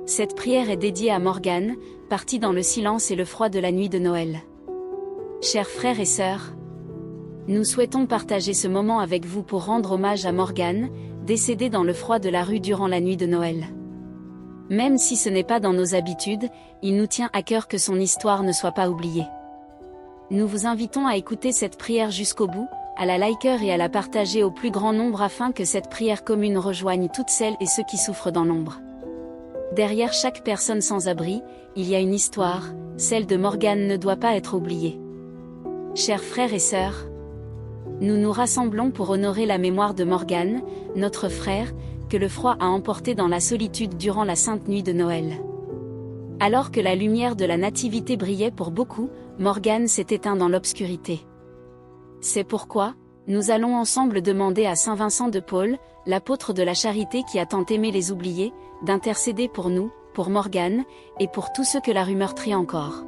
Cette prière est dédiée à Morgane, partie dans le silence et le froid de la nuit de Noël. Chers frères et sœurs, nous souhaitons partager ce moment avec vous pour rendre hommage à Morgane, décédée dans le froid de la rue durant la nuit de Noël. Même si ce n'est pas dans nos habitudes, il nous tient à cœur que son histoire ne soit pas oubliée. Nous vous invitons à écouter cette prière jusqu'au bout, à la liker et à la partager au plus grand nombre afin que cette prière commune rejoigne toutes celles et ceux qui souffrent dans l'ombre. Derrière chaque personne sans abri, il y a une histoire, celle de Morgane ne doit pas être oubliée. Chers frères et sœurs, nous nous rassemblons pour honorer la mémoire de Morgane, notre frère, que le froid a emporté dans la solitude durant la sainte nuit de Noël. Alors que la lumière de la nativité brillait pour beaucoup, Morgane s'est éteint dans l'obscurité. C'est pourquoi, nous allons ensemble demander à Saint Vincent de Paul, l'apôtre de la charité qui a tant aimé les oubliés, d'intercéder pour nous, pour Morgane, et pour tous ceux que la rue meurtrit encore.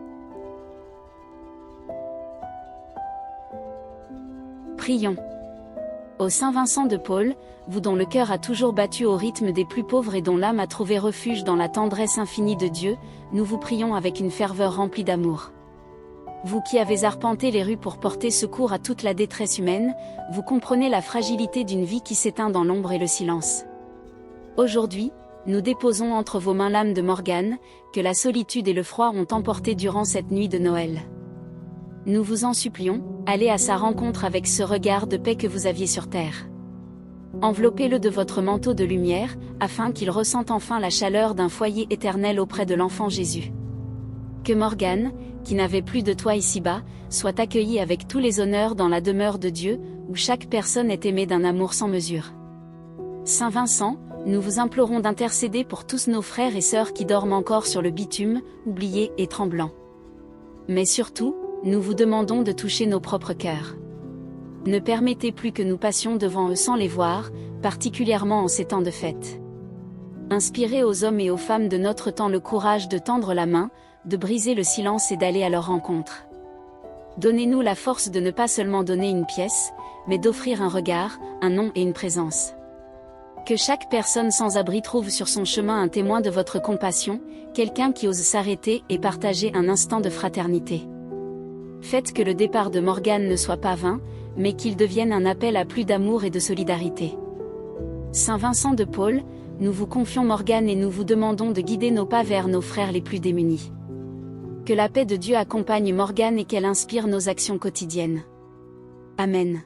Prions. Ô Saint Vincent de Paul, vous dont le cœur a toujours battu au rythme des plus pauvres et dont l'âme a trouvé refuge dans la tendresse infinie de Dieu, nous vous prions avec une ferveur remplie d'amour. Vous qui avez arpenté les rues pour porter secours à toute la détresse humaine, vous comprenez la fragilité d'une vie qui s'éteint dans l'ombre et le silence. Aujourd'hui, nous déposons entre vos mains l'âme de Morgane, que la solitude et le froid ont emportée durant cette nuit de Noël. Nous vous en supplions, allez à sa rencontre avec ce regard de paix que vous aviez sur terre. Enveloppez-le de votre manteau de lumière, afin qu'il ressente enfin la chaleur d'un foyer éternel auprès de l'enfant Jésus. Que Morgane, qui n'avait plus de toit ici-bas, soit accueillie avec tous les honneurs dans la demeure de Dieu, où chaque personne est aimée d'un amour sans mesure. Saint Vincent, nous vous implorons d'intercéder pour tous nos frères et sœurs qui dorment encore sur le bitume, oubliés et tremblants. Mais surtout, nous vous demandons de toucher nos propres cœurs. Ne permettez plus que nous passions devant eux sans les voir, particulièrement en ces temps de fête. Inspirez aux hommes et aux femmes de notre temps le courage de tendre la main, de briser le silence et d'aller à leur rencontre. Donnez-nous la force de ne pas seulement donner une pièce, mais d'offrir un regard, un nom et une présence. Que chaque personne sans abri trouve sur son chemin un témoin de votre compassion, quelqu'un qui ose s'arrêter et partager un instant de fraternité. Faites que le départ de Morgane ne soit pas vain, mais qu'il devienne un appel à plus d'amour et de solidarité. Saint Vincent de Paul, nous vous confions Morgane et nous vous demandons de guider nos pas vers nos frères les plus démunis. Que la paix de Dieu accompagne Morgane et qu'elle inspire nos actions quotidiennes. Amen.